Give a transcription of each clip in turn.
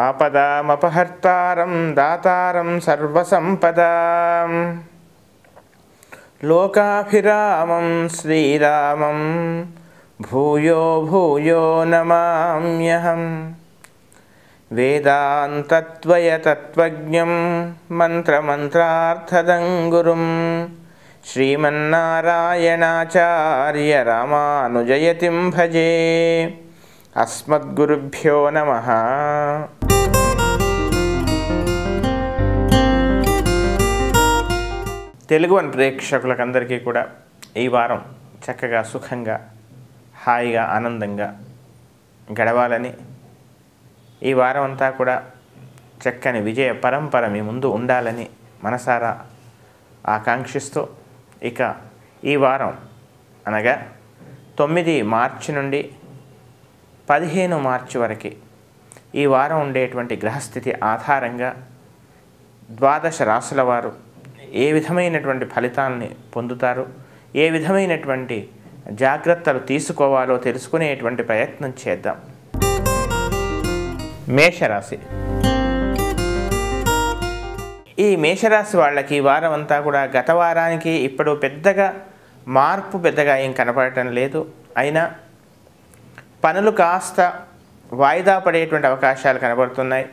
ఆపదామపహర్తారం దాతారం సర్వసంపదాం లోకాభిరామం శ్రీరామం భూయో భూయో నమామ్యహం వేదాంతత్వయతత్వజ్ఞం మంత్రమంత్రార్థదం గురుం శ్రీమన్నారాయణాచార్య రామానుజయతిం భజే. అస్మద్గురుభ్యో నమః. తెలుగు వన్ ప్రేక్షకులకందరికీ కూడా ఈ వారం చక్కగా సుఖంగా హాయిగా ఆనందంగా గడవాలని, ఈ వారం అంతా కూడా చక్కని విజయ పరంపర మీ ముందు ఉండాలని మనసారా ఆకాంక్షిస్తూ, ఇక ఈ వారం అనగా 9 మార్చి నుండి 15 మార్చి వరకు ఈ వారం ఉండేటువంటి గ్రహస్థితి ఆధారంగా 12 రాశుల వారు ఏ విధమైనటువంటి ఫలితాలని పొందుతారు, ఏ విధమైనటువంటి జాగ్రత్తలు తీసుకోవాలో తెలుసుకునేటువంటి ప్రయత్నం చేద్దాం. మేషరాశి. ఈ మేషరాశి వాళ్ళకి ఈ వారం అంతా కూడా గత వారానికి ఇప్పుడు పెద్దగా మార్పు ఏం కనపడటం లేదు. అయినా పనులు కాస్త వాయిదా పడేటువంటి అవకాశాలు కనబడుతున్నాయి.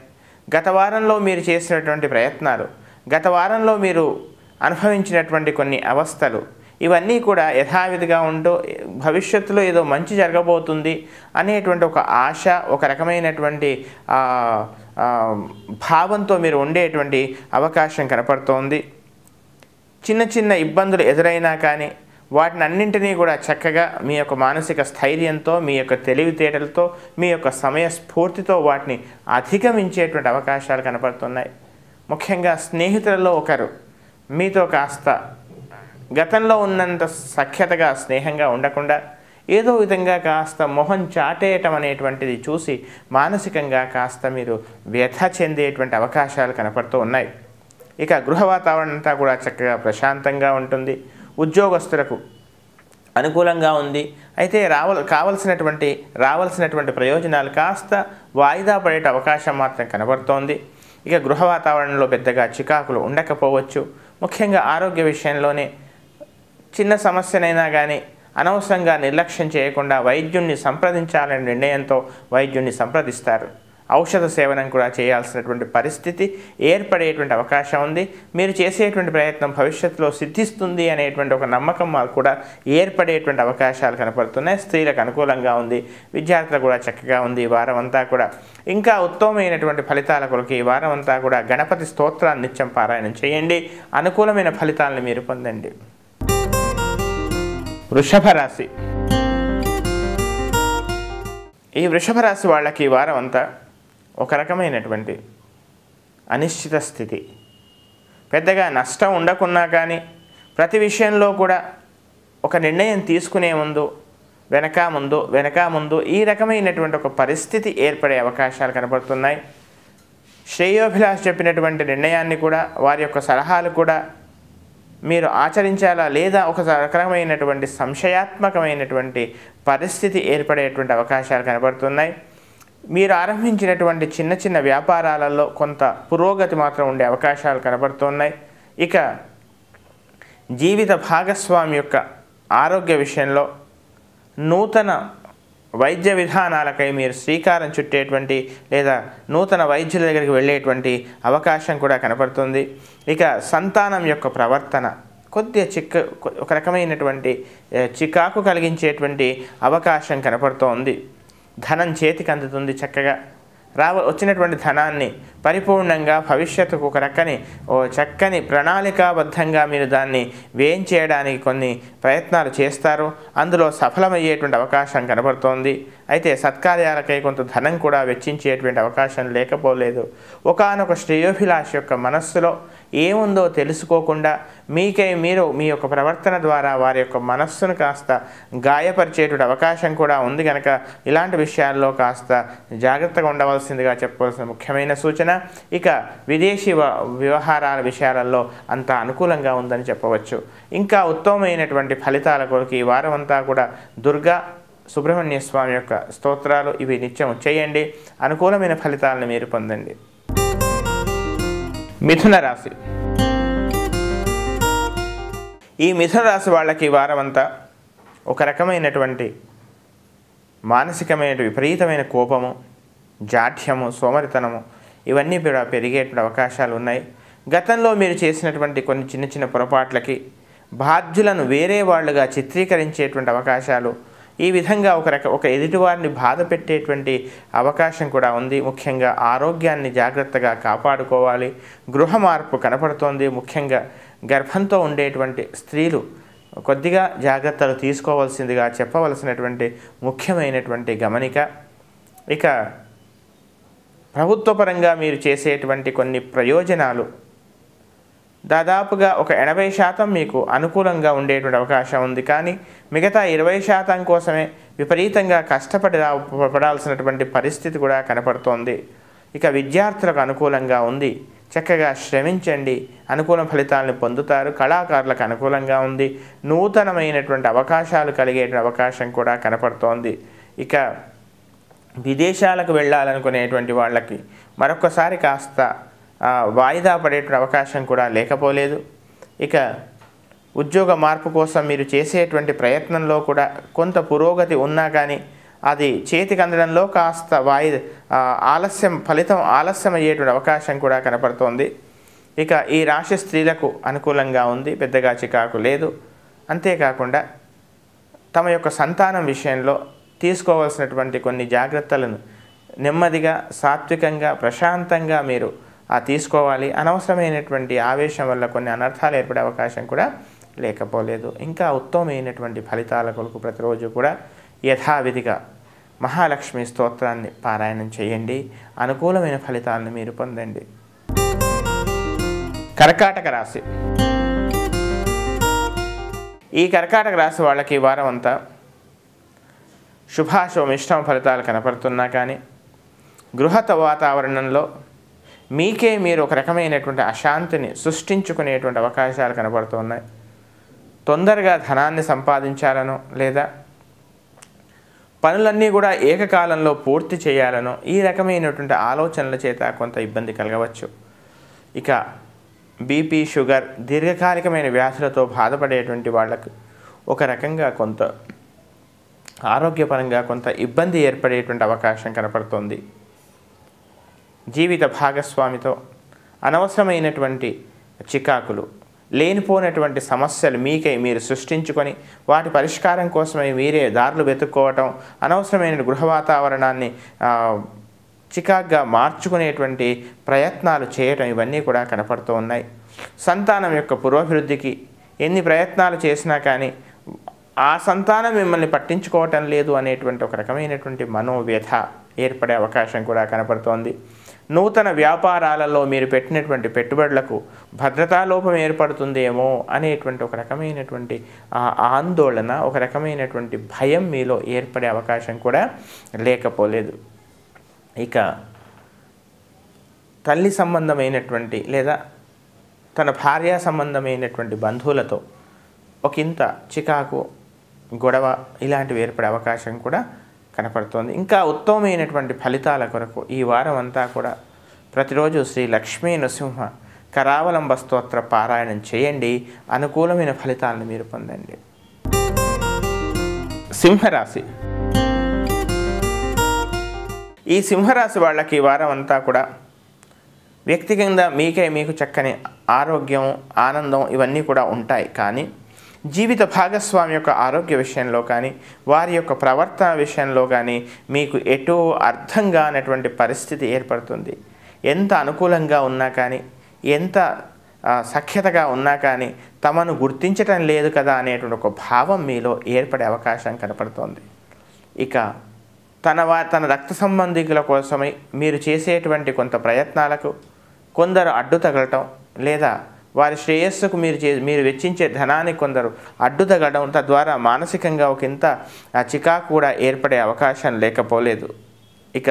గత వారంలో మీరు చేసినటువంటి ప్రయత్నాలు, గత వారంలో మీరు అనుభవించినటువంటి కొన్ని అవస్థలు ఇవన్నీ కూడా యథావిధిగా ఉంటూ భవిష్యత్తులో ఏదో మంచి జరగబోతుంది అనేటువంటి ఒక ఆశ, ఒక రకమైనటువంటి భావంతో మీరు ఉండేటువంటి అవకాశం కనపడుతోంది. చిన్న చిన్న ఇబ్బందులు ఎదురైనా కానీ వాటిని అన్నింటినీ కూడా చక్కగా మీ యొక్క మానసిక స్థైర్యంతో, మీ యొక్క తెలివితేటలతో, మీ యొక్క సమయస్ఫూర్తితో వాటిని అధిగమించేటువంటి అవకాశాలు కనపడుతున్నాయి. ముఖ్యంగా స్నేహితులలో ఒకరు మీతో కాస్త గతంలో ఉన్నంత సఖ్యతగా స్నేహంగా ఉండకుండా ఏదో విధంగా కాస్త మొహం చాటేయటం అనేటువంటిది చూసి మానసికంగా కాస్త మీరు వ్యథ చెందేటువంటి అవకాశాలు కనపడుతూ ఉన్నాయి. ఇక గృహ వాతావరణం అంతా కూడా చక్కగా ప్రశాంతంగా ఉంటుంది. ఉద్యోగస్తులకు అనుకూలంగా ఉంది. అయితే రావాల్సినటువంటి ప్రయోజనాలు కాస్త వాయిదా పడే అవకాశం మాత్రం కనబడుతోంది. ఇక గృహ వాతావరణంలో పెద్దగా చికాకులు ఉండకపోవచ్చు. ముఖ్యంగా ఆరోగ్య విషయంలోనే చిన్న సమస్యనైనా కానీ అనవసరంగా నిర్లక్ష్యం చేయకుండా వైద్యుణ్ణి సంప్రదించాలనే నిర్ణయంతో వైద్యుణ్ణి సంప్రదిస్తారు. ఔషధ సేవనం కూడా చేయాల్సినటువంటి పరిస్థితి ఏర్పడేటువంటి అవకాశం ఉంది. మీరు చేసేటువంటి ప్రయత్నం భవిష్యత్తులో సిద్ధిస్తుంది అనేటువంటి ఒక నమ్మకం కూడా ఏర్పడేటువంటి అవకాశాలు కనపడుతున్నాయి. స్త్రీలకు అనుకూలంగా ఉంది. విద్యార్థులకు కూడా చక్కగా ఉంది. ఈ వారం అంతా కూడా ఇంకా ఉత్తమమైనటువంటి ఫలితాల కొరకు ఈ వారం అంతా కూడా గణపతి స్తోత్రాన్ని నిత్యం పారాయణం చేయండి. అనుకూలమైన ఫలితాలను మీరు పొందండి. వృషభ రాశి. ఈ వృషభ రాశి వాళ్ళకి ఈ వారం అంతా ఒక రకమైనటువంటి అనిశ్చిత స్థితి. పెద్దగా నష్టం ఉండకున్నా కానీ ప్రతి విషయంలో కూడా ఒక నిర్ణయం తీసుకునే ముందు వెనక ముందు ఈ రకమైనటువంటి ఒక పరిస్థితి ఏర్పడే అవకాశాలు కనబడుతున్నాయి. శ్రేయోభిలాష్ చెప్పినటువంటి నిర్ణయాన్ని కూడా, వారి యొక్క సలహాలు కూడా మీరు ఆచరించాలా లేదా ఒక రకమైనటువంటి సంశయాత్మకమైనటువంటి పరిస్థితి ఏర్పడేటువంటి అవకాశాలు కనబడుతున్నాయి. మీరు ఆరంభించినటువంటి చిన్న చిన్న వ్యాపారాలలో కొంత పురోగతి మాత్రం ఉండే అవకాశాలు కనబడుతున్నాయి. ఇక జీవిత భాగస్వామి యొక్క ఆరోగ్య విషయంలో నూతన వైద్య విధానాలకై మీరు శ్రీకారం చుట్టేటువంటి లేదా నూతన వైద్యుల దగ్గరికి వెళ్ళేటువంటి అవకాశం కూడా కనపడుతుంది. ఇక సంతానం యొక్క ప్రవర్తన కొద్దిగా ఒక రకమైనటువంటి చికాకు కలిగించేటువంటి అవకాశం కనపడుతోంది. ధనం చేతికి అందుతుంది. చక్కగా వచ్చినటువంటి ధనాన్ని పరిపూర్ణంగా భవిష్యత్తుకు ఒక చక్కని ప్రణాళికాబద్ధంగా మీరు దాన్ని వ్యయం చేయడానికి కొన్ని ప్రయత్నాలు చేస్తారు. అందులో సఫలమయ్యేటువంటి అవకాశం కనబడుతోంది. అయితే సత్కార్యాలకై కొంత ధనం కూడా వెచ్చించేటువంటి అవకాశం లేకపోలేదు. ఒకానొక శ్రేయోభిలాష్ యొక్క మనస్సులో ఏముందో తెలుసుకోకుండా మీరు మీ యొక్క ప్రవర్తన ద్వారా వారి యొక్క మనస్సును కాస్త గాయపరిచేటువంటి అవకాశం కూడా ఉంది. కనుక ఇలాంటి విషయాల్లో కాస్త జాగ్రత్తగా ఉండవలసిందిగా చెప్పవలసిన ముఖ్యమైన సూచన. ఇక విదేశీ వ్యవహారాల విషయాలలో అంత అనుకూలంగా ఉందని చెప్పవచ్చు. ఇంకా ఉత్తమమైనటువంటి ఫలితాల కొరకు ఈ వారం అంతా కూడా దుర్గా సుబ్రహ్మణ్య స్వామి యొక్క స్తోత్రాలు ఇవి నిత్యం చేయండి. అనుకూలమైన ఫలితాలను మీరు పొందండి. మిథున రాశి. ఈ మిథున రాశి వాళ్ళకి ఈ వారం అంతా ఒక రకమైనటువంటి మానసికమైన విపరీతమైన కోపము, జాఢ్యము, సోమరితనము ఇవన్నీ కూడా పెరిగేటువంటి అవకాశాలు ఉన్నాయి. గతంలో మీరు చేసినటువంటి కొన్ని చిన్న చిన్న పొరపాట్లకి బాధ్యులను వేరే వాళ్ళుగా చిత్రీకరించేటువంటి అవకాశాలు, ఈ విధంగా ఒక ఎదుటివారిని బాధ పెట్టేటువంటి అవకాశం కూడా ఉంది. ముఖ్యంగా ఆరోగ్యాన్ని జాగ్రత్తగా కాపాడుకోవాలి. గృహ మార్పు కనపడుతోంది. ముఖ్యంగా గర్భంతో ఉండేటువంటి స్త్రీలు కొద్దిగా జాగ్రత్తలు తీసుకోవాల్సిందిగా చెప్పవలసినటువంటి ముఖ్యమైనటువంటి గమనిక. ఇక ప్రభుత్వపరంగా మీరు చేసేటువంటి కొన్ని ప్రయోజనాలు దాదాపుగా ఒక 80% మీకు అనుకూలంగా ఉండేటువంటి అవకాశం ఉంది. కానీ మిగతా 20% కోసమే విపరీతంగా పడాల్సినటువంటి పరిస్థితి కూడా కనపడుతోంది. ఇక విద్యార్థులకు అనుకూలంగా ఉంది. చక్కగా శ్రమించండి, అనుకూల ఫలితాలను పొందుతారు. కళాకారులకు అనుకూలంగా ఉంది. నూతనమైనటువంటి అవకాశాలు కలిగేటువంటి అవకాశం కూడా కనపడుతోంది. ఇక విదేశాలకు వెళ్ళాలనుకునేటువంటి వాళ్ళకి మరొకసారి కాస్త వాయిదా పడేటువంటి అవకాశం కూడా లేకపోలేదు. ఇక ఉద్యోగ మార్పు కోసం మీరు చేసేటువంటి ప్రయత్నంలో కూడా కొంత పురోగతి ఉన్నా కానీ అది చేతికి అందడంలో కాస్త ఫలితం ఆలస్యం అయ్యేటువంటి అవకాశం కూడా కనపడుతోంది. ఇక ఈ రాశి స్త్రీలకు అనుకూలంగా ఉంది, పెద్దగా చికాకు లేదు. అంతేకాకుండా తమ యొక్క సంతానం విషయంలో తీసుకోవాల్సినటువంటి కొన్ని జాగ్రత్తలను నెమ్మదిగా, సాత్వికంగా, ప్రశాంతంగా మీరు తీసుకోవాలి. అనవసరమైనటువంటి ఆవేశం వల్ల కొన్ని అనర్థాలు ఏర్పడే అవకాశం కూడా లేకపోలేదు. ఇంకా ఉత్తమమైనటువంటి ఫలితాల కొరకు ప్రతిరోజు కూడా యథావిధిగా మహాలక్ష్మి స్తోత్రాన్ని పారాయణం చేయండి. అనుకూలమైన ఫలితాలను మీరు పొందండి. కర్కాటక రాశి. ఈ కర్కాటక రాశి వాళ్ళకి ఈ వారం అంతా శుభాశుభమిష్టమ ఫలితాలు కనపడుతున్నా కానీ గృహత వాతావరణంలో మీకే మీరు ఒక రకమైనటువంటి అశాంతిని సృష్టించుకునేటువంటి అవకాశాలు కనపడుతున్నాయి. తొందరగా ధనాన్ని సంపాదించాలనో లేదా పనులన్నీ కూడా ఏకకాలంలో పూర్తి చేయాలనో ఈ రకమైనటువంటి ఆలోచనల చేత కొంత ఇబ్బంది కలగవచ్చు. ఇక బీపీ, షుగర్, దీర్ఘకాలికమైన వ్యాధులతో బాధపడేటువంటి వాళ్ళకు ఒక రకంగా కొంత ఆరోగ్యపరంగా కొంత ఇబ్బంది ఏర్పడేటువంటి అవకాశం కనపడుతోంది. జీవిత భాగస్వామితో అనవసరమైనటువంటి చికాకులు, లేనిపోయినటువంటి సమస్యలు మీకై మీరు సృష్టించుకొని వాటి పరిష్కారం కోసమై మీరే దారులు వెతుక్కోవటం, అనవసరమైన గృహ వాతావరణాన్ని చికాగ్గా మార్చుకునేటువంటి ప్రయత్నాలు చేయటం ఇవన్నీ కూడా కనపడుతూ ఉన్నాయి. సంతానం యొక్క పురోభివృద్ధికి ఎన్ని ప్రయత్నాలు చేసినా కానీ ఆ సంతానం మిమ్మల్ని పట్టించుకోవటం లేదు అనేటువంటి ఒక రకమైనటువంటి మనోవ్యథ ఏర్పడే అవకాశం కూడా కనపడుతోంది. నూతన వ్యాపారాలలో మీరు పెట్టినటువంటి పెట్టుబడులకు భద్రతాలోపం ఏర్పడుతుందేమో అనేటువంటి ఒక రకమైనటువంటి ఆందోళన, ఒక రకమైనటువంటి భయం మీలో ఏర్పడే అవకాశం కూడా లేకపోలేదు. ఇక తల్లి సంబంధమైనటువంటి లేదా తన భార్య సంబంధమైనటువంటి బంధువులతో ఒకంత చికాకు, గొడవ ఇలాంటివి ఏర్పడే అవకాశం కూడా కనపడుతోంది. ఇంకా ఉత్తమమైనటువంటి ఫలితాల కొరకు ఈ వారం అంతా కూడా ప్రతిరోజు శ్రీ లక్ష్మీ నృసింహ కరావలంబ స్తోత్ర పారాయణం చేయండి. అనుకూలమైన ఫలితాలను మీరు పొందండి. సింహరాశి. ఈ సింహరాశి వాళ్ళకి ఈ వారం అంతా కూడా వ్యక్తిగతంగా మీకు చక్కని ఆరోగ్యం, ఆనందం ఇవన్నీ కూడా ఉంటాయి. కానీ జీవిత భాగస్వామి యొక్క ఆరోగ్య విషయంలో కానీ వారి యొక్క ప్రవర్తన విషయంలో కానీ మీకు ఎటూ అర్థం కానటువంటి పరిస్థితి ఏర్పడుతుంది. ఎంత అనుకూలంగా ఉన్నా కానీ, ఎంత సఖ్యతగా ఉన్నా కానీ తమను గుర్తించటం లేదు కదా అనేటువంటి ఒక భావం మీలో ఏర్పడే అవకాశం కనపడుతోంది. ఇక తన రక్త సంబంధికుల కోసమై మీరు చేసేటువంటి కొంత ప్రయత్నాలకు కొందరు అడ్డు తగలటం లేదా వారి శ్రేయస్సుకు మీరు వెచ్చించే ధనాన్ని కొందరు అడ్డు తగలడం, తద్వారా మానసికంగా ఒకంత చికాకు కూడా ఏర్పడే అవకాశం లేకపోలేదు. ఇక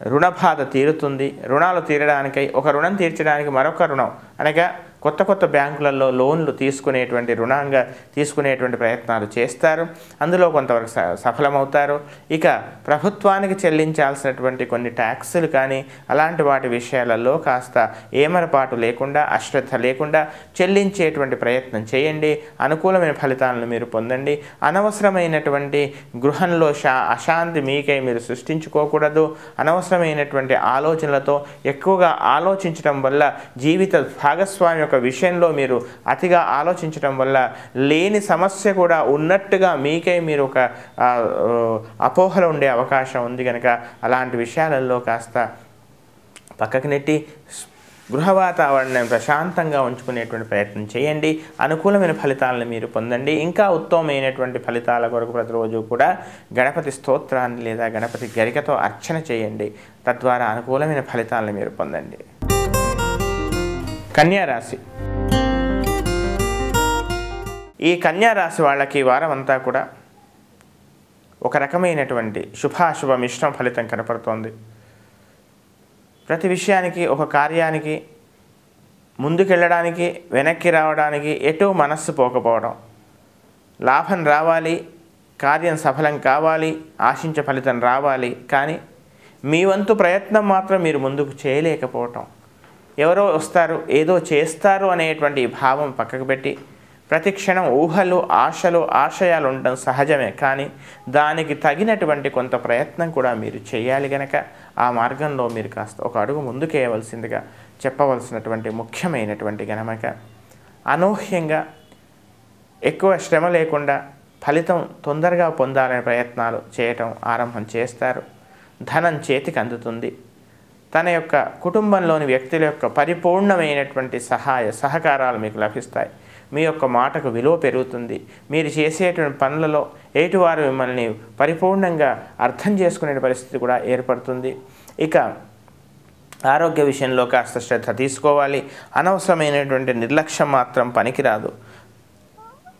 రుణబాధ తీరుతుంది. రుణాలు తీరడానికై ఒక రుణం తీర్చడానికి మరొక రుణం అనగా కొత్త కొత్త బ్యాంకులలో లోన్లు తీసుకునేటువంటి రుణంగా తీసుకునేటువంటి ప్రయత్నాలు చేస్తారు. అందులో కొంతవరకు సఫలమవుతారు. ఇక ప్రభుత్వానికి చెల్లించాల్సినటువంటి కొన్ని ట్యాక్సులు కానీ అలాంటి వాటి విషయాలలో కాస్త ఏమరపాటు లేకుండా అశ్రద్ధ లేకుండా చెల్లించేటువంటి ప్రయత్నం చేయండి. అనుకూలమైన ఫలితాలను మీరు పొందండి. అనవసరమైనటువంటి గృహంలో అశాంతి మీకై మీరు సృష్టించుకోకూడదు. అనవసరమైనటువంటి ఆలోచనలతో ఎక్కువగా ఆలోచించడం వల్ల జీవిత భాగస్వామి యొక్క విషయంలో మీరు అతిగా ఆలోచించడం వల్ల లేని సమస్య కూడా ఉన్నట్టుగా మీకై మీరు ఒక అపోహలు ఉండే అవకాశం ఉంది. కనుక అలాంటి విషయాలలో కాస్త పక్కకు నెట్టి గృహ వాతావరణాన్ని ప్రశాంతంగా ఉంచుకునేటువంటి ప్రయత్నం చేయండి. అనుకూలమైన ఫలితాలను మీరు పొందండి. ఇంకా ఉత్తమమైనటువంటి ఫలితాల కొరకు ప్రతిరోజు కూడా గణపతి స్తోత్రాన్ని లేదా గణపతి గరికతో అర్చన చేయండి. తద్వారా అనుకూలమైన ఫలితాలను మీరు పొందండి. కన్యారాశి. ఈ కన్యారాశి వాళ్ళకి వారం అంతా కూడా ఒక రకమైనటువంటి శుభాశుభ మిశ్రమ ఫలితం కనపడుతోంది. ప్రతి విషయానికి, ఒక కార్యానికి ముందుకెళ్ళడానికి వెనక్కి రావడానికి ఎటు మనస్సు పోకపోవడం, లాభం రావాలి, కార్యం సఫలం కావాలి, ఆశించే ఫలితం రావాలి, కానీ మీ వంతు ప్రయత్నం మాత్రం మీరు ముందుకు చేయలేకపోవటం, ఎవరో వస్తారు ఏదో చేస్తారు అనేటువంటి భావం పక్కకు పెట్టి ప్రతి క్షణం ఊహలు, ఆశలు, ఆశయాలు ఉండడం సహజమే. కానీ దానికి తగినటువంటి కొంత ప్రయత్నం కూడా మీరు చేయాలి. గనక ఆ మార్గంలో మీరు కాస్త ఒక అడుగు ముందుకేయవలసిందిగా చెప్పవలసినటువంటి ముఖ్యమైనటువంటి గమనిక. అనూహ్యంగా ఎక్కువ శ్రమ లేకుండా ఫలితం తొందరగా పొందాలనే ప్రయత్నాలు చేయటం ఆరంభం చేస్తారు. ధనం చేతికి అందుతుంది. తన యొక్క కుటుంబంలోని వ్యక్తుల యొక్క పరిపూర్ణమైనటువంటి సహకారాలు మీకు లభిస్తాయి. మీ యొక్క మాటకు విలువ పెరుగుతుంది. మీరు చేసేటువంటి పనులలో ఎటువారు మిమ్మల్ని పరిపూర్ణంగా అర్థం చేసుకునే పరిస్థితి కూడా ఏర్పడుతుంది. ఇక ఆరోగ్య విషయంలో కాస్త శ్రద్ధ తీసుకోవాలి. అనవసరమైనటువంటి నిర్లక్ష్యం మాత్రం పనికిరాదు.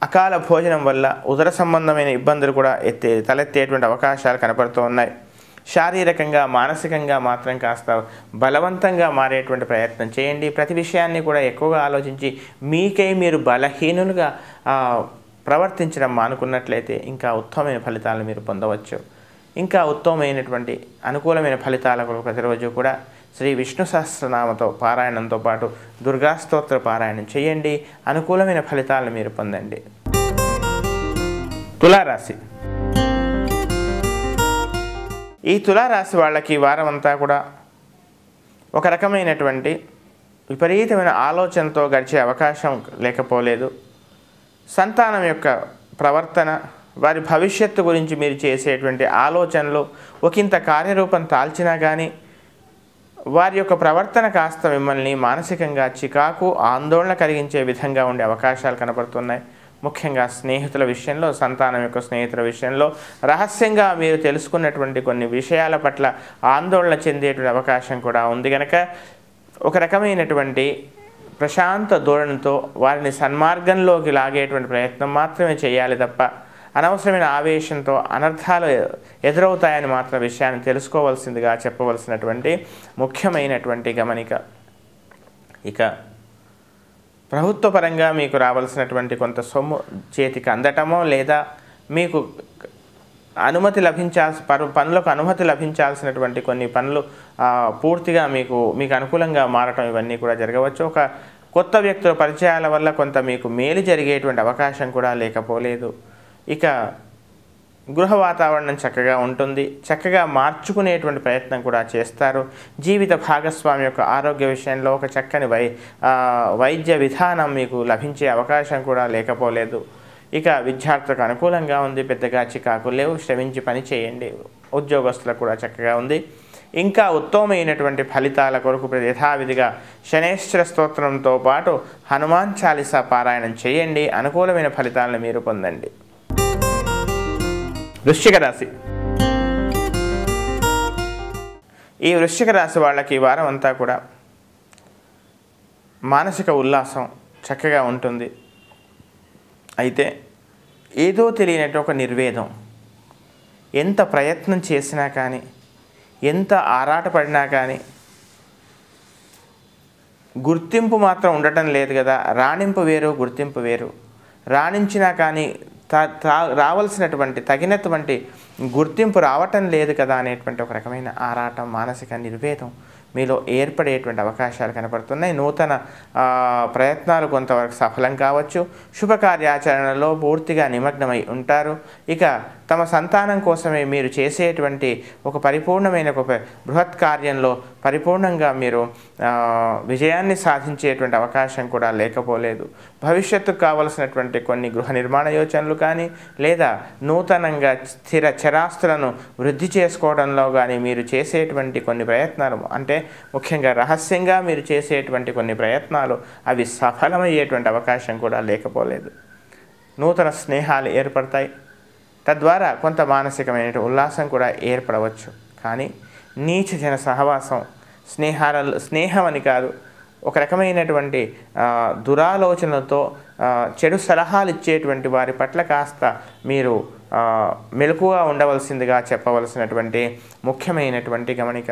అకాల భోజనం వల్ల ఉదర సంబంధమైన ఇబ్బందులు కూడా తలెత్తేటువంటి అవకాశాలు కనపడుతూ ఉన్నాయి. శారీరకంగా, మానసికంగా మాత్రం కాస్త బలవంతంగా మారేటువంటి ప్రయత్నం చేయండి. ప్రతి విషయాన్ని కూడా ఎక్కువగా ఆలోచించి మీకై మీరు బలహీనులుగా ప్రవర్తించడం మానుకున్నట్లయితే ఇంకా ఉత్తమమైన ఫలితాలను మీరు పొందవచ్చు. ఇంకా ఉత్తమమైనటువంటి అనుకూలమైన ఫలితాల కొరకు ప్రతిరోజు కూడా శ్రీ విష్ణు సహస్రనామతో పారాయణంతో పాటు దుర్గా స్తోత్ర పారాయణం చేయండి. అనుకూలమైన ఫలితాలను మీరు పొందండి. తులారాశి. ఈ తులారాశి వాళ్ళకి వారం అంతా కూడా ఒక రకమైనటువంటి విపరీతమైన ఆలోచనతో గడిచే అవకాశం లేకపోలేదు. సంతానం యొక్క ప్రవర్తన, వారి భవిష్యత్తు గురించి మీరు చేసేటువంటి ఆలోచనలు ఒకంత కార్యరూపం దాల్చినా కానీ వారి యొక్క ప్రవర్తన కాస్త మిమ్మల్ని మానసికంగా చికాకు, ఆందోళన కలిగించే విధంగా ఉండే అవకాశాలు కనపడుతున్నాయి. ముఖ్యంగా స్నేహితుల విషయంలో, సంతానం యొక్క స్నేహితుల విషయంలో రహస్యంగా మీరు తెలుసుకున్నటువంటి కొన్ని విషయాల పట్ల ఆందోళన చెందేటువంటి అవకాశం కూడా ఉంది. కనుక ఒక రకమైనటువంటి ప్రశాంత ధోరణితో వారిని సన్మార్గంలోకి లాగేటువంటి ప్రయత్నం మాత్రమే చేయాలి తప్ప అనవసరమైన ఆవేశంతో అనర్థాలు ఎదురవుతాయని మాత్రం విషయాన్ని తెలుసుకోవాల్సిందిగా చెప్పవలసినటువంటి ముఖ్యమైనటువంటి గమనిక. ఇక ప్రభుత్వ పరంగా మీకు రావాల్సినటువంటి కొంత సొమ్ము చేతికి అందటమో లేదా మీకు అనుమతి పనులకు అనుమతి లభించాల్సినటువంటి కొన్ని పనులు పూర్తిగా మీకు అనుకూలంగా మారటం ఇవన్నీ కూడా జరగవచ్చు. ఒక కొత్త వ్యక్తుల పరిచయాల వల్ల కొంత మీకు మేలు జరిగేటువంటి అవకాశం కూడా లేకపోలేదు. ఇక గృహ వాతావరణం చక్కగా ఉంటుంది. చక్కగా మార్చుకునేటువంటి ప్రయత్నం కూడా చేస్తారు. జీవిత భాగస్వామి యొక్క ఆరోగ్య విషయంలో ఒక చక్కని వైద్య విధానం మీకు లభించే అవకాశం కూడా లేకపోలేదు. ఇక విద్యార్థులకు అనుకూలంగా ఉంది. పెద్దగా చికాకు లేవు. శ్రమించి పని చేయండి. ఉద్యోగస్తులకు కూడా చక్కగా ఉంది. ఇంకా ఉత్తమమైనటువంటి ఫలితాల కొరకు యథావిధిగా శనేశ్వర స్తోత్రంతో పాటు హనుమాన్ చాలీసా పారాయణం చేయండి. అనుకూలమైన ఫలితాలను మీరు పొందండి. వృశ్చిక రాశి. ఈ వృశ్చిక రాశి వాళ్ళకి ఈ వారం అంతా కూడా మానసిక ఉల్లాసం చక్కగా ఉంటుంది. అయితే ఏదో తెలియనట్టు ఒక నిర్వేదం, ఎంత ప్రయత్నం చేసినా కానీ, ఎంత ఆరాటపడినా కానీ గుర్తింపు మాత్రం ఉండటం లేదు కదా, రాణింపు వేరు గుర్తింపు వేరు. రాణించినా కానీ రావాల్సినటువంటి తగినటువంటి గుర్తింపు రావటం లేదు కదా అనేటువంటి ఒక రకమైన ఆరాటం, మానసిక నిర్వేదం మీలో ఏర్పడేటువంటి అవకాశాలు కనపడుతున్నాయి. నూతన ప్రయత్నాలు కొంతవరకు సఫలం కావచ్చు. శుభకార్యాచరణలో పూర్తిగా నిమగ్నమై ఉంటారు. ఇక తమ సంతానం కోసమే మీరు చేసేటువంటి ఒక పరిపూర్ణమైన ఒక బృహత్ కార్యంలో పరిపూర్ణంగా మీరు విజయాన్ని సాధించేటువంటి అవకాశం కూడా లేకపోలేదు. భవిష్యత్తుకు కావలసినటువంటి కొన్ని గృహ నిర్మాణ యోచనలు కానీ లేదా నూతనంగా స్థిర చరాస్తులను వృద్ధి చేసుకోవడంలో కానీ మీరు చేసేటువంటి కొన్ని ప్రయత్నాలు, అంటే ముఖ్యంగా రహస్యంగా మీరు చేసేటువంటి కొన్ని ప్రయత్నాలు అవి సఫలమయ్యేటువంటి అవకాశం కూడా లేకపోలేదు. నూతన స్నేహాలు ఏర్పడతాయి. తద్వారా కొంత మానసికమైన ఉల్లాసం కూడా ఏర్పడవచ్చు. కానీ నీచ జన సహవాసం, స్నేహం అని కాదు, ఒక రకమైనటువంటి దురాలోచనలతో చెడు సలహాలు ఇచ్చేటువంటి వారి పట్ల కాస్త మీరు మెలకుగా ఉండవలసిందిగా చెప్పవలసినటువంటి ముఖ్యమైనటువంటి గమనిక.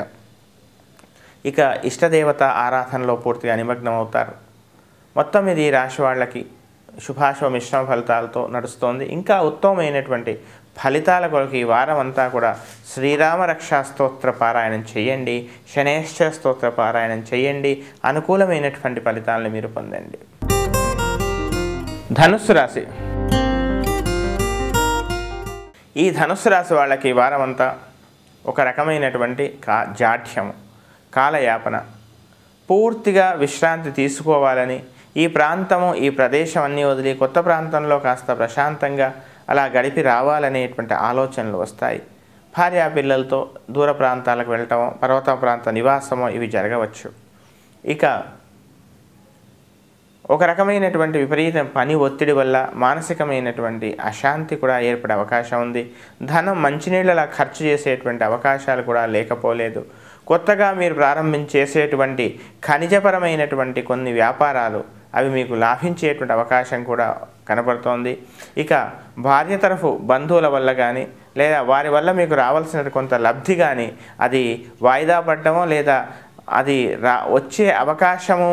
ఇక ఇష్టదేవత ఆరాధనలో పూర్తిగా నిమగ్నం అవుతారు. మొత్తం ఇది రాశి వాళ్ళకి శుభాశుభ మిశ్రమ ఫలితాలతో నడుస్తోంది. ఇంకా ఉత్తమమైనటువంటి ఫలితాల కొరకు ఈ వారం అంతా కూడా శ్రీరామ రక్షా స్తోత్ర పారాయణం చేయండి, శనేశ్వర స్తోత్ర పారాయణం చేయండి. అనుకూలమైనటువంటి ఫలితాలను మీరు పొందండి. ధనుస్సు రాశి. ఈ ధనుస్సు రాశి వాళ్ళకి ఈ వారం అంతా ఒక రకమైనటువంటి జాఢ్యము, కాలయాపన, పూర్తిగా విశ్రాంతి తీసుకోవాలని, ఈ ప్రాంతము ఈ ప్రదేశం అన్నీ వదిలి కొత్త ప్రాంతంలో కాస్త ప్రశాంతంగా అలా గడిపి రావాలనేటువంటి ఆలోచనలు వస్తాయి. భార్యాపిల్లలతో దూర ప్రాంతాలకు వెళ్ళటమో పర్వత ప్రాంత నివాసమో ఇవి జరగవచ్చు. ఇక ఒక రకమైనటువంటి విపరీత పని ఒత్తిడి వల్ల మానసికమైనటువంటి అశాంతి కూడా ఏర్పడే అవకాశం ఉంది. ధనం మంచినీళ్ళలా ఖర్చు చేసేటువంటి అవకాశాలు కూడా లేకపోలేదు. కొత్తగా మీరు ప్రారంభించేసేటువంటి ఖనిజపరమైనటువంటి కొన్ని వ్యాపారాలు అవి మీకు లాభించేటువంటి అవకాశం కూడా కనబడుతోంది. ఇక భార్య తరఫు బంధువుల వల్ల కానీ లేదా వారి వల్ల మీకు రావాల్సిన కొంత లబ్ధి కానీ అది వాయిదా పడటమో లేదా అది వచ్చే అవకాశము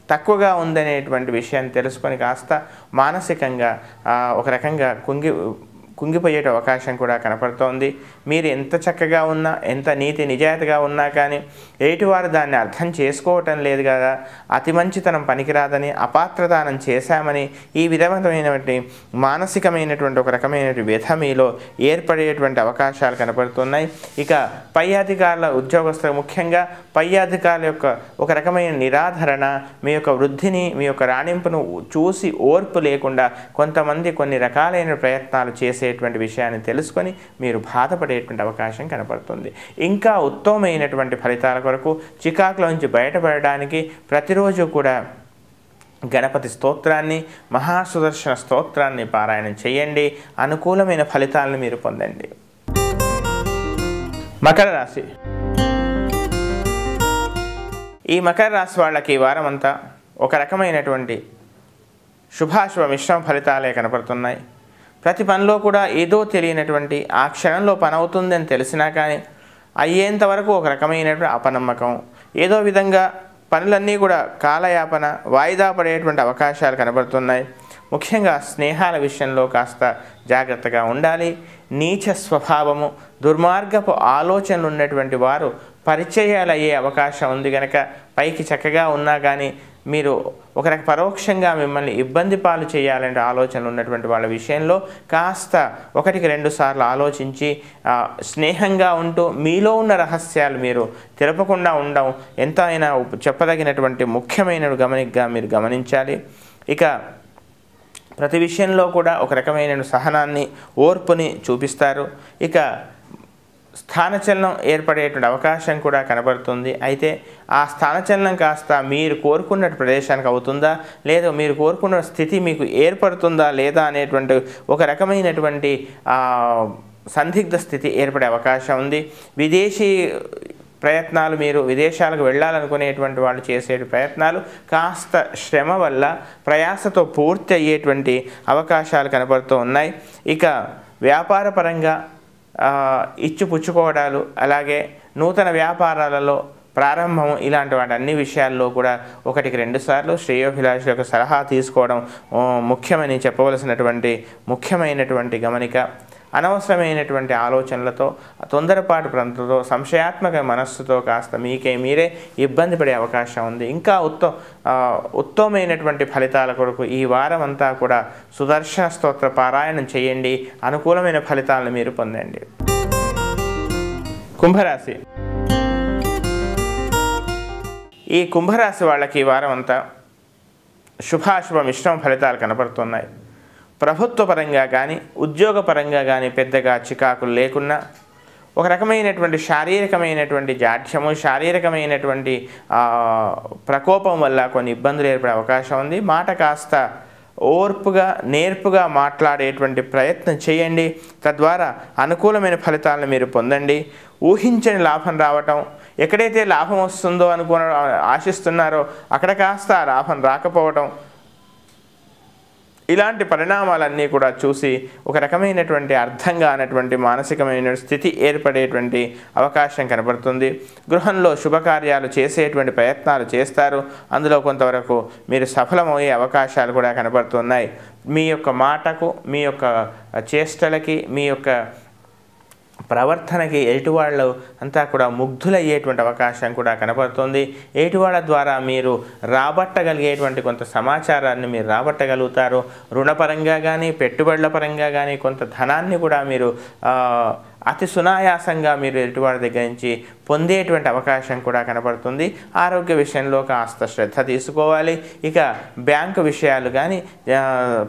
తక్కువగా ఉందనేటువంటి విషయాన్ని తెలుసుకొని కాస్త మానసికంగా ఒక రకంగా కుంగిపోయే అవకాశం కూడా కనపడుతోంది. మీరు ఎంత చక్కగా ఉన్నా, ఎంత నీతి నిజాయితీగా ఉన్నా కానీ ఎదుటివారు దాన్ని అర్థం చేసుకోవటం లేదు కదా, అతి మంచితనం పనికిరాదని, అపాత్రదానం చేశామని ఈ విధమైనటువంటి మానసికమైనటువంటి ఒక రకమైనటువంటి వ్యధ మీలో ఏర్పడేటువంటి అవకాశాలు కనపడుతున్నాయి. ఇక పై అధికారుల ఉద్యోగస్తులు, ముఖ్యంగా పై అధికారుల యొక్క ఒక రకమైన నిరాధరణ, మీ యొక్క వృద్ధిని, మీ యొక్క రాణింపును చూసి ఓర్పు లేకుండా కొంతమంది కొన్ని రకాలైన ప్రయత్నాలు చేసేటువంటి విషయాన్ని తెలుసుకొని మీరు బాధపడేటువంటి అవకాశం కనపడుతుంది. ఇంకా ఉత్తమమైనటువంటి ఫలితాల కొరకు చికాకులోంచి బయటపడడానికి ప్రతిరోజు కూడా గణపతి స్తోత్రాన్ని, మహాసుదర్శన స్తోత్రాన్ని పారాయణం చేయండి. అనుకూలమైన ఫలితాలను మీరు పొందండి. మకర రాశి. ఈ మకర రాశి వాళ్ళకి ఈ వారం అంతా ఒక రకమైనటువంటి శుభాశుభ మిశ్రమ ఫలితాలే కనపడుతున్నాయి. ప్రతి పనిలో కూడా ఏదో తెలియనటువంటి ఆ క్షణంలో పని అవుతుందని తెలిసినా కానీ అయ్యేంత వరకు ఒక రకమైనటువంటి అపనమ్మకం, ఏదో విధంగా పనులన్నీ కూడా కాలయాపన, వాయిదా పడేటువంటి అవకాశాలు కనబడుతున్నాయి. ముఖ్యంగా స్నేహాల విషయంలో కాస్త జాగ్రత్తగా ఉండాలి. నీచ స్వభావము, దుర్మార్గపు ఆలోచనలు ఉన్నటువంటి వారు పరిచయాలు అయ్యే అవకాశం ఉంది. కనుక పైకి చక్కగా ఉన్నా కానీ మీరు ఒక పరోక్షంగా మిమ్మల్ని ఇబ్బంది పాలు చేయాలంటే ఆలోచనలు ఉన్నటువంటి వాళ్ళ విషయంలో కాస్త 1-2 సార్లు ఆలోచించి స్నేహంగా ఉంటూ మీలో ఉన్న రహస్యాలు మీరు తెలపకుండా ఉండడం ఎంత అయినా చెప్పదగినటువంటి ముఖ్యమైన గమనికగా మీరు గమనించాలి. ఇక ప్రతి విషయంలో కూడా ఒక రకమైన సహనాన్ని, ఓర్పుని చూపిస్తారు. ఇక స్థానచలనం ఏర్పడేటువంటి అవకాశం కూడా కనబడుతుంది. అయితే ఆ స్థానచలనం కాస్త మీరు కోరుకున్న ప్రదేశానికి అవుతుందా, లేదా మీరు కోరుకున్న స్థితి మీకు ఏర్పడుతుందా లేదా అనేటువంటి ఒక రకమైనటువంటి సందిగ్ధ స్థితి ఏర్పడే అవకాశం ఉంది. విదేశీ ప్రయత్నాలు, మీరు విదేశాలకు వెళ్ళాలనుకునేటువంటి వాళ్ళు చేసే ప్రయత్నాలు కాస్త శ్రమ వల్ల ప్రయాసతో పూర్తి అయ్యేటువంటి అవకాశాలు కనబడుతూ ఉన్నాయి. ఇక వ్యాపారపరంగా ఇచ్చిపుచ్చుకోవడాలు, అలాగే నూతన వ్యాపారాలలో ప్రారంభం ఇలాంటి వాటి అన్ని విషయాల్లో కూడా 1-2 సార్లు శ్రేయోభిలాషుల యొక్క సలహా తీసుకోవడం ముఖ్యమని చెప్పవలసినటువంటి ముఖ్యమైనటువంటి గమనిక. అనవసరమైనటువంటి ఆలోచనలతో, తొందరపాటు ప్రాంతంతో, సంశయాత్మక మనస్సుతో కాస్త మీరే ఇబ్బంది పడే అవకాశం ఉంది. ఇంకా ఉత్తమమైనటువంటి ఫలితాల కొరకు ఈ వారం అంతా కూడా సుదర్శన స్తోత్ర పారాయణం చేయండి. అనుకూలమైన ఫలితాలను మీరు పొందండి. కుంభరాశి. ఈ కుంభరాశి వాళ్ళకి ఈ వారం అంతా శుభాశుభ మిశ్రమ ఫలితాలు కనపడుతున్నాయి. ప్రభుత్వ పరంగా కానీ ఉద్యోగపరంగా కానీ పెద్దగా చికాకులు లేకున్నా ఒక రకమైనటువంటి శారీరకమైనటువంటి జాఢ్యము, శారీరకమైనటువంటి ప్రకోపం వల్ల కొన్ని ఇబ్బందులు ఏర్పడే అవకాశం ఉంది. మాట కాస్త ఓర్పుగా నేర్పుగా మాట్లాడేటువంటి ప్రయత్నం చేయండి. తద్వారా అనుకూలమైన ఫలితాలను మీరు పొందండి. ఊహించని లాభం రావటం, ఎక్కడైతే లాభం వస్తుందో ఆశిస్తున్నారో అక్కడ కాస్త లాభం రాకపోవటం, ఇలాంటి పరిణామాలన్నీ కూడా చూసి ఒక రకమైనటువంటి అర్థం కానటువంటి మానసికమైన స్థితి ఏర్పడేటువంటి అవకాశం కనబడుతుంది. గృహంలో శుభకార్యాలు చేసేటువంటి ప్రయత్నాలు చేస్తారు. అందులో కొంతవరకు మీరు సఫలమయ్యే అవకాశాలు కూడా కనబడుతున్నాయి. మీ యొక్క మాటకు, మీ యొక్క చేష్టలకి, మీ యొక్క ప్రవర్తనకి ఎదుటివాళ్ళు అంతా కూడా ముగ్ధులయ్యేటువంటి అవకాశం కూడా కనపడుతుంది. ఎదుటివాళ్ళ ద్వారా మీరు రాబట్టగలిగేటువంటి కొంత సమాచారాన్ని మీరు రాబట్టగలుగుతారు. రుణపరంగా కానీ పెట్టుబడుల పరంగా కానీ కొంత ధనాన్ని కూడా మీరు అతి సునాయాసంగా మీరు ఎదుటివాడి దగ్గర నుంచి పొందేటువంటి అవకాశం కూడా కనపడుతుంది. ఆరోగ్య విషయంలో కాస్త శ్రద్ధ తీసుకోవాలి. ఇక బ్యాంకు విషయాలు కానీ,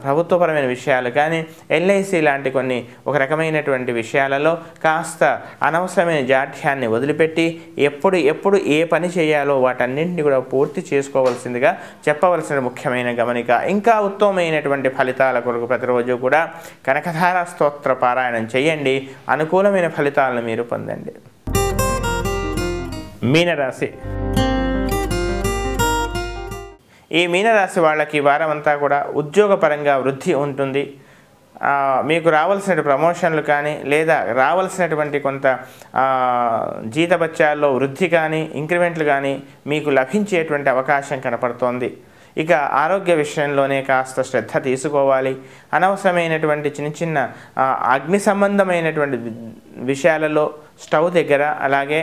ప్రభుత్వపరమైన విషయాలు కానీ, ఎల్ఐసి లాంటి కొన్ని ఒక రకమైనటువంటి విషయాలలో కాస్త అనవసరమైన జాఢ్యాన్ని వదిలిపెట్టి ఎప్పుడు ఏ పని చేయాలో వాటన్నింటినీ కూడా పూర్తి చేసుకోవాల్సిందిగా చెప్పవలసిన ముఖ్యమైన గమనిక. ఇంకా ఉత్తమమైనటువంటి ఫలితాల కొరకు ప్రతిరోజు కూడా కనకధార స్తోత్ర పారాయణం చేయండి. అనుకూలమైన ఫలితాలను మీరు పొందండి. మీనరాశి. ఈ మీనరాశి వాళ్ళకి వారం అంతా కూడా ఉద్యోగపరంగా వృద్ధి ఉంటుంది. మీకు రావాల్సిన ప్రమోషన్లు కానీ లేదా రావాల్సినటువంటి కొంత జీతభత్యాల్లో వృద్ధి కానీ ఇంక్రిమెంట్లు కానీ మీకు లభించేటువంటి అవకాశం కనపడుతోంది. ఇక ఆరోగ్య విషయంలోనే కాస్త శ్రద్ధ తీసుకోవాలి. అనవసరమైనటువంటి చిన్న అగ్ని సంబంధమైనటువంటి విషయాలలో స్టవ్ దగ్గర, అలాగే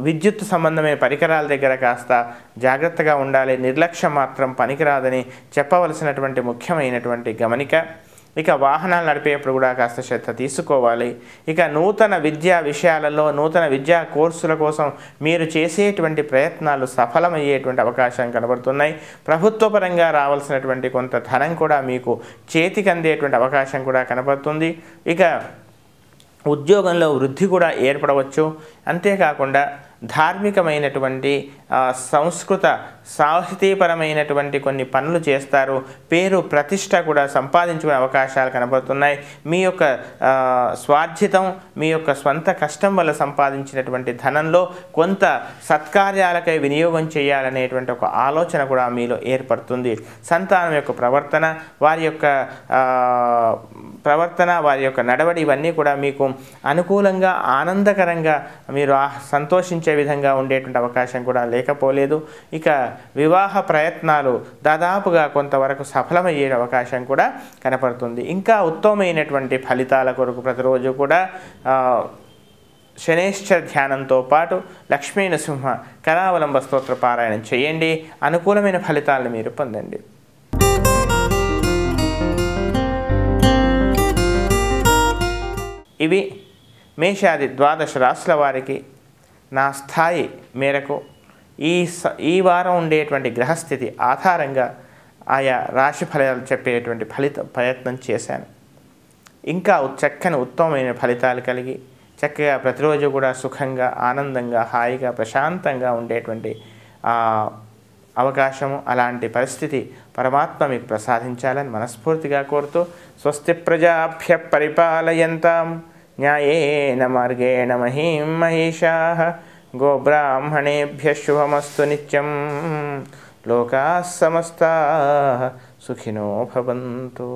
విద్యుత్ సంబంధమైన పరికరాల దగ్గర కాస్త జాగ్రత్తగా ఉండాలి. నిర్లక్ష్యం మాత్రం పనికిరాదని చెప్పవలసినటువంటి ముఖ్యమైనటువంటి గమనిక. ఇక వాహనాలు నడిపేప్పుడు కూడా కాస్త శ్రద్ధ తీసుకోవాలి. ఇక నూతన విద్యా విషయాలలో, నూతన విద్యా కోర్సుల కోసం మీరు చేసేటువంటి ప్రయత్నాలు సఫలమయ్యేటువంటి అవకాశం కనబడుతున్నాయి. ప్రభుత్వపరంగా రావాల్సినటువంటి కొంత ధనం కూడా మీకు చేతికి అందేటువంటి అవకాశం కూడా కనబడుతుంది. ఇక ఉద్యోగంలో వృద్ధి కూడా ఏర్పడవచ్చు. అంతేకాకుండా ధార్మికమైనటువంటి సంస్కృత సాహితీపరమైనటువంటి కొన్ని పనులు చేస్తారు. పేరు ప్రతిష్ట కూడా సంపాదించుకునే అవకాశాలు కనబడుతున్నాయి. మీ యొక్క స్వార్జితం, మీ యొక్క స్వంత కష్టం వల్ల సంపాదించినటువంటి ధనంలో కొంత సత్కార్యాలకై వినియోగం చేయాలనేటువంటి ఒక ఆలోచన కూడా మీలో ఏర్పడుతుంది. సంతానం యొక్క ప్రవర్తన, వారి యొక్క నడవడి ఇవన్నీ కూడా మీకు అనుకూలంగా ఆనందకరంగా మీరు సంతోషించే విధంగా ఉండేటువంటి అవకాశం కూడా లేకపోలేదు. ఇక వివాహ ప్రయత్నాలు దాదాపుగా కొంతవరకు సఫలమయ్యే అవకాశం కూడా కనపడుతుంది. ఇంకా ఉత్తమమైనటువంటి ఫలితాల కొరకు ప్రతిరోజు కూడా శనేశ్వర ధ్యానంతో పాటు లక్ష్మీ నృసింహ కరావలంబ స్తోత్ర పారాయణం చేయండి. అనుకూలమైన ఫలితాలను మీరు పొందండి. ఇవి మేషాది 12 రాశుల వారికి నా స్థాయి మేరకు ఈ వారం ఉండేటువంటి గ్రహస్థితి ఆధారంగా ఆయా రాశి ఫలాలు చెప్పేటువంటి ప్రయత్నం చేశాను. ఇంకా చక్కని ఉత్తమమైన ఫలితాలు కలిగి చక్కగా ప్రతిరోజు కూడా సుఖంగా, ఆనందంగా, హాయిగా, ప్రశాంతంగా ఉండేటువంటి అవకాశము, అలాంటి పరిస్థితి పరమాత్మ మీకు ప్రసాదించాలని మనస్ఫూర్తిగా కోరుతూ, స్వస్తి ప్రజాభ్య పరిపాలయంతాం న్యాయేన మార్గేణ మహీం మహిషాః గోబ్రాహ్మణేభ్యః శుభమస్తు నిత్యం. లోకాః సమస్తాః సుఖినో భవంతు.